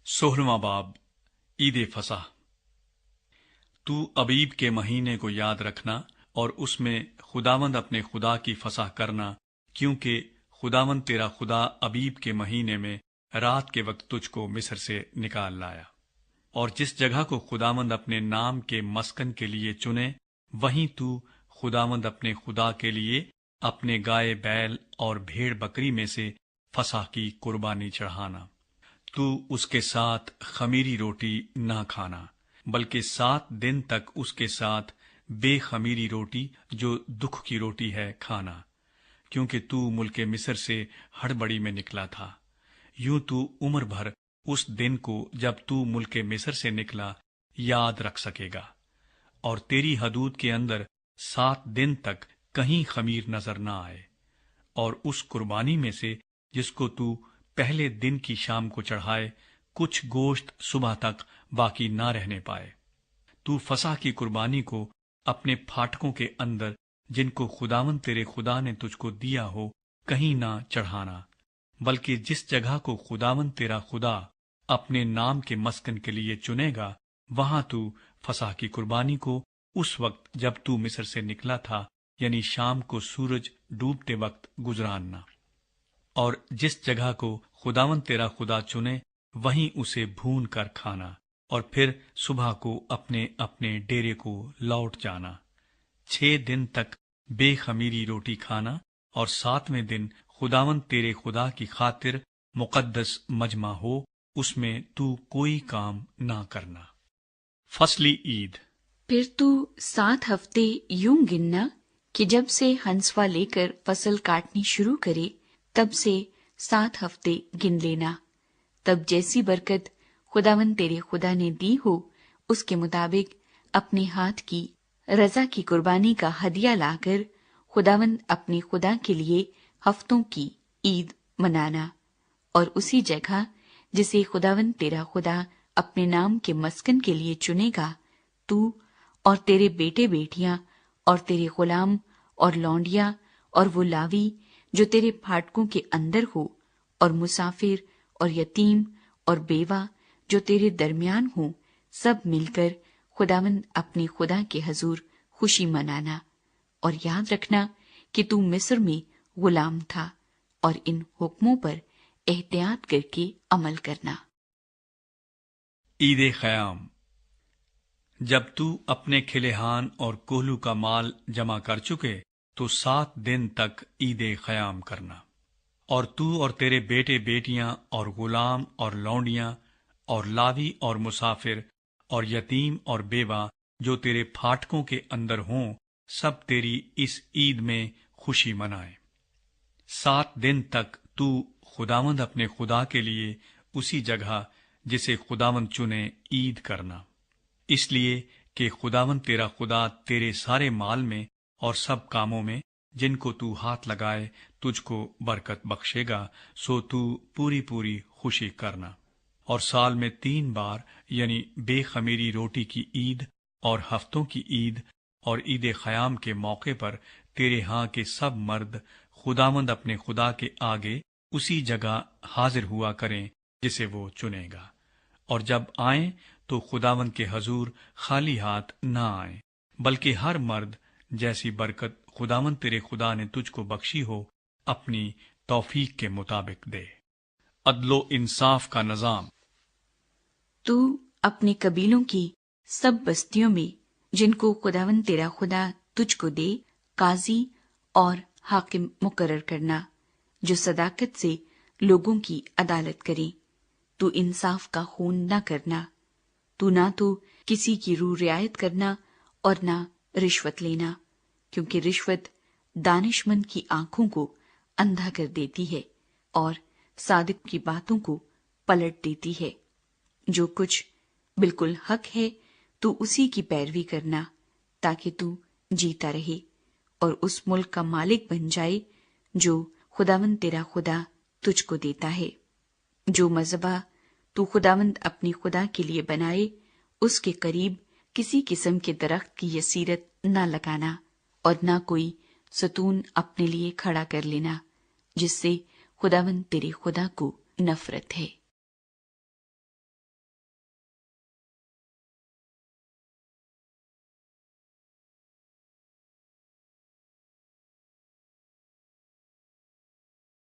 16वां बाब ईद फसह। तू अबीब के महीने को याद रखना और उसमें खुदावंद अपने खुदा की फसह करना, क्योंकि खुदावंद तेरा खुदा अबीब के महीने में रात के वक्त तुझको मिस्र से निकाल लाया। और जिस जगह को खुदावंद अपने नाम के मस्कन के लिए चुने, वहीं तू खुदावंद अपने खुदा के लिए अपने गाय बैल और भेड़ बकरी में से फसह की कुर्बानी चढ़ाना। तू उसके साथ खमीरी रोटी ना खाना, बल्कि 7 दिन तक उसके साथ बेखमीरी रोटी जो दुख की रोटी है खाना, क्योंकि तू मुल्के मिस्र से हड़बड़ी में निकला था। यूं तू उम्र भर उस दिन को जब तू मुल्के मिस्र से निकला याद रख सकेगा। और तेरी हदूद के अंदर 7 दिन तक कहीं खमीर नजर न आए। और उस कुर्बानी में से जिसको तू पहले दिन की शाम को चढ़ाए, कुछ गोश्त सुबह तक बाकी ना रहने पाए। तू फसह की कुर्बानी को अपने फाटकों के अंदर, जिनको खुदावंद तेरे खुदा ने तुझको दिया हो, कहीं ना चढ़ाना, बल्कि जिस जगह को खुदावंद तेरा खुदा अपने नाम के मस्कन के लिए चुनेगा, वहां तू फसह की कुर्बानी को उस वक्त जब तू मिस्र से निकला था, यानी शाम को सूरज डूबते वक्त गुजरानना। और जिस जगह को खुदावंद तेरा खुदा चुने, वहीं उसे भून कर खाना, और फिर सुबह को अपने अपने डेरे को लौट जाना। 6 दिन तक बेखमीरी रोटी खाना, और 7वें दिन खुदावंद तेरे खुदा की खातिर मुकद्दस मजमा हो, उसमें तू कोई काम ना करना। फसली ईद। फिर तू 7 हफ्ते यूं गिनना कि जब से हंसवा लेकर फसल काटनी शुरू करे, तब से 7 हफ्ते गिन लेना। तब जैसी बरकत खुदावंद तेरे खुदा ने दी हो, उसके मुताबिक अपने हाथ की रजा की कुर्बानी का हदिया लाकर खुदावंद अपने खुदा के लिए हफ्तों की ईद मनाना। और उसी जगह जिसे खुदावंद तेरा खुदा अपने नाम के मस्कन के लिए चुनेगा, तू और तेरे बेटे बेटियां और तेरे गुलाम और लौंडिया और वो लावी जो तेरे फाटकों के अंदर हो, और मुसाफिर और यतीम और बेवा जो तेरे दरमियान हो, सब मिलकर खुदावंद अपने खुदा के हजूर खुशी मनाना। और याद रखना कि तू मिस्र में गुलाम था, और इन हुक्मों पर एहतियात करके अमल करना। ईद ख़याम। जब तू अपने खिलेहान और कोहलू का माल जमा कर चुके, तो 7 दिन तक ईद ख़याम करना। और तू और तेरे बेटे बेटियां और गुलाम और लौंडियां और लावी और मुसाफिर और यतीम और बेवा जो तेरे फाटकों के अंदर हों, सब तेरी इस ईद में खुशी मनाए। 7 दिन तक तू खुदावंद अपने खुदा के लिए उसी जगह जिसे खुदावंद चुने ईद करना, इसलिए कि खुदावंद तेरा खुदा तेरे सारे माल में और सब कामों में जिनको तू हाथ लगाए तुझको बरकत बख्शेगा। सो तू पूरी पूरी खुशी करना। और साल में 3 बार, यानी बेखमीरी रोटी की ईद और हफ्तों की ईद और ईद ख़याम के मौके पर तेरे यहाँ के सब मर्द खुदावंद अपने खुदा के आगे उसी जगह हाजिर हुआ करें जिसे वो चुनेगा। और जब आए तो खुदावंद के हजूर खाली हाथ ना आए, बल्कि हर मर्द जैसी बरकत खुदावंद तेरे खुदा ने तुझको बख्शी हो, अपनी तौफीक के मुताबिक दे। अदलो इंसाफ का निजाम। तू अपने कबीलों की सब बस्तियों में जिनको खुदावंद तेरा खुदा तुझको दे, काजी और हाकिम मुकर्रर करना, जो सदाकत से लोगों की अदालत करें। तू इंसाफ का खून न करना। तू ना तो किसी की रूह रियायत करना और ना रिश्वत लेना, क्योंकि रिश्वत दानिशमंद की आंखों को अंधा कर देती है और सादिक की बातों को पलट देती है। जो कुछ बिल्कुल हक है, तू उसी की पैरवी करना, ताकि तू जीता रहे और उस मुल्क का मालिक बन जाए जो खुदावंद तेरा खुदा तुझको देता है। जो मज़बा तू खुदावंद अपने खुदा के लिए बनाए, उसके करीब किसी किस्म के दरख्त की यसीरत न लगाना, और न कोई सतून अपने लिए खड़ा कर लेना जिससे खुदावंद तेरे खुदा को नफरत है।